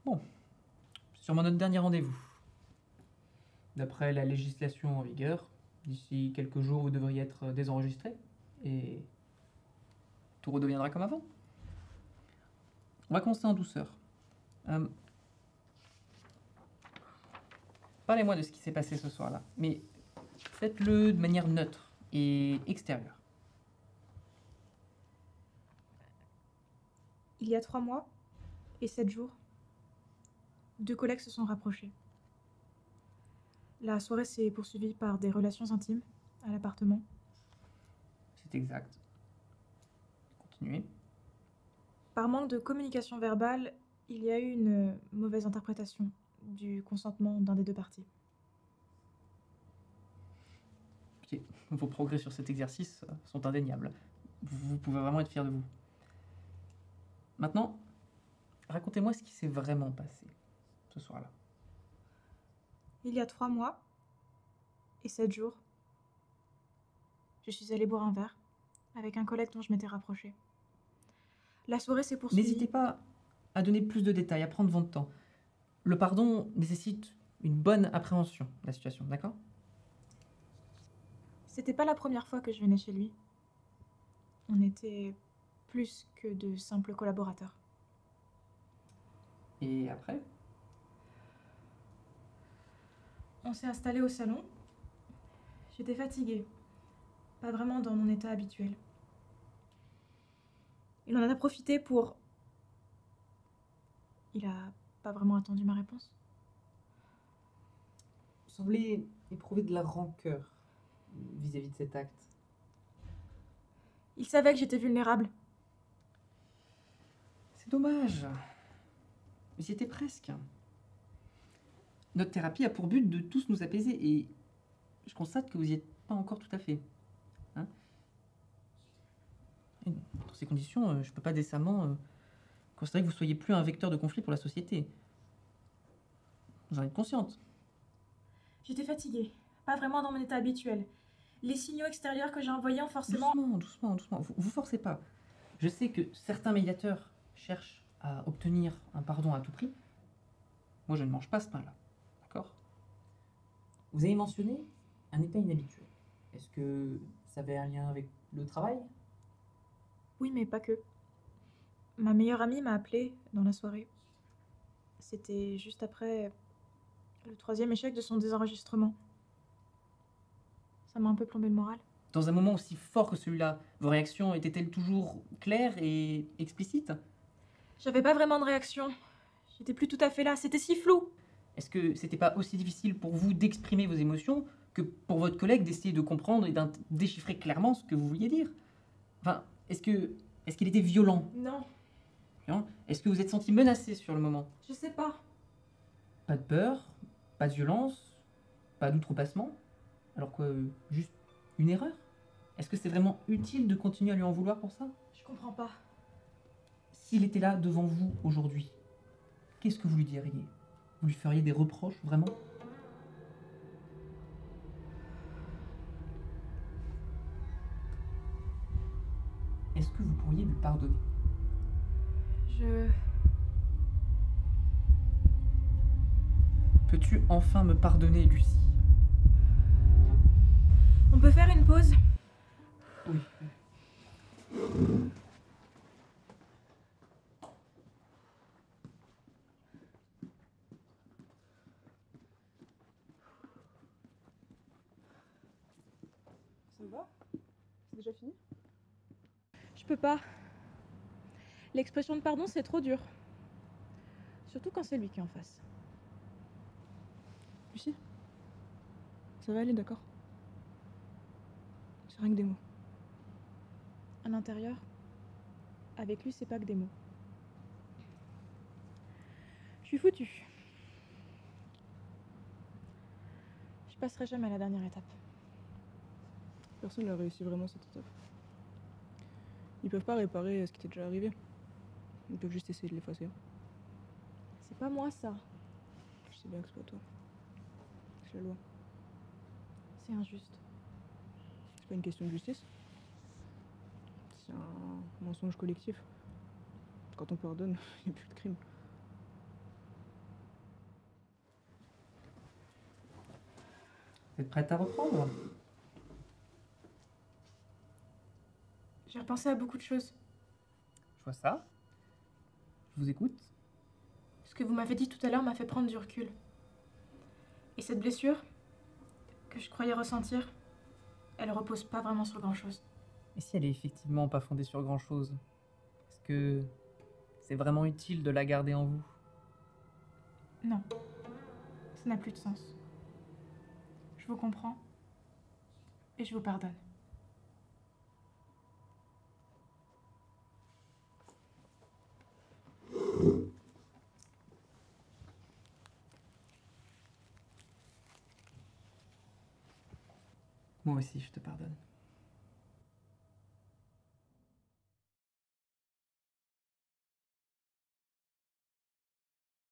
Bon, sûrement notre dernier rendez-vous. D'après la législation en vigueur, d'ici quelques jours, vous devriez être désenregistré et tout redeviendra comme avant. On va commencer en douceur. Euh, Parlez-moi de ce qui s'est passé ce soir-là, mais faites-le de manière neutre et extérieure. Il y a 3 mois et 7 jours, 2 collègues se sont rapprochés. La soirée s'est poursuivie par des relations intimes à l'appartement. C'est exact. Continuez. Par manque de communication verbale, il y a eu une mauvaise interprétation du consentement d'un des 2 parties. Ok, vos progrès sur cet exercice sont indéniables. Vous pouvez vraiment être fier de vous. Maintenant, racontez-moi ce qui s'est vraiment passé ce soir-là. Il y a 3 mois et 7 jours, je suis allée boire un verre avec un collègue dont je m'étais rapprochée. La soirée s'est poursuivie. N'hésitez pas à donner plus de détails, à prendre votre temps. Le pardon nécessite une bonne appréhension de la situation, d'accord? C'était pas la première fois que je venais chez lui. On était plus que de simples collaborateurs. Et après? On s'est installé au salon. J'étais fatiguée, pas vraiment dans mon état habituel. Il en a profité pour... Il a pas vraiment attendu ma réponse. Vous semblez éprouver de la rancœur vis-à-vis de cet acte. Il savait que j'étais vulnérable. C'est dommage. Vous y étiez presque. Notre thérapie a pour but de tous nous apaiser et je constate que vous n'y êtes pas encore tout à fait. Hein? Et dans ces conditions, je ne peux pas décemment considérer que vous soyez plus un vecteur de conflit pour la société. Vous en êtes consciente. J'étais fatiguée, pas vraiment dans mon état habituel. Les signaux extérieurs que j'ai envoyés ont forcément... Doucement. Vous forcez pas. Je sais que certains médiateurs cherchent à obtenir un pardon à tout prix. Moi, je ne mange pas ce pain-là. D'accord? Vous avez mentionné un état inhabituel. Est-ce que ça avait un lien avec le travail? Oui, mais pas que. Ma meilleure amie m'a appelée dans la soirée. C'était juste après le 3e échec de son désenregistrement. Ça m'a un peu plombé le moral. Dans un moment aussi fort que celui-là, vos réactions étaient-elles toujours claires et explicites? J'avais pas vraiment de réaction. J'étais plus tout à fait là, c'était si flou. Est-ce que c'était pas aussi difficile pour vous d'exprimer vos émotions que pour votre collègue d'essayer de comprendre et de déchiffrer clairement ce que vous vouliez dire? Enfin, est-ce qu'il était violent? Non, Hein? Est-ce que vous êtes senti menacé sur le moment? je sais pas. Pas de peur, pas de violence, pas d'outrepassement? Alors quoi, juste une erreur? Est-ce que c'est vraiment utile de continuer à lui en vouloir pour ça? Je comprends pas. S'il était là devant vous aujourd'hui, qu'est-ce que vous lui diriez? Vous lui feriez des reproches, vraiment? Est-ce que vous pourriez lui pardonner? Peux-tu enfin me pardonner, Lucie? On peut faire une pause? Oui. Ça va? C'est déjà fini? Je peux pas. L'expression de pardon, c'est trop dur. Surtout quand c'est lui qui est en face. Lucie? Ça va aller, d'accord? C'est rien que des mots. À l'intérieur, avec lui, c'est pas que des mots. Je suis foutue. Je passerai jamais à la dernière étape. Personne n'a réussi vraiment cette étape. Ils peuvent pas réparer ce qui t'est déjà arrivé. Ils peuvent juste essayer de l'effacer. C'est pas moi, ça. Je sais bien que c'est pas toi. C'est la loi. C'est injuste. C'est pas une question de justice. C'est un mensonge collectif. Quand on pardonne, il n'y a plus de crime. Vous êtes prête à reprendre? J'ai repensé à beaucoup de choses. Je vois ça. Je vous écoute. Ce que vous m'avez dit tout à l'heure m'a fait prendre du recul. Et cette blessure, que je croyais ressentir, elle repose pas vraiment sur grand-chose. Et si elle est effectivement pas fondée sur grand-chose, est-ce que c'est vraiment utile de la garder en vous? Non, ça n'a plus de sens. Je vous comprends et je vous pardonne. Moi aussi, je te pardonne.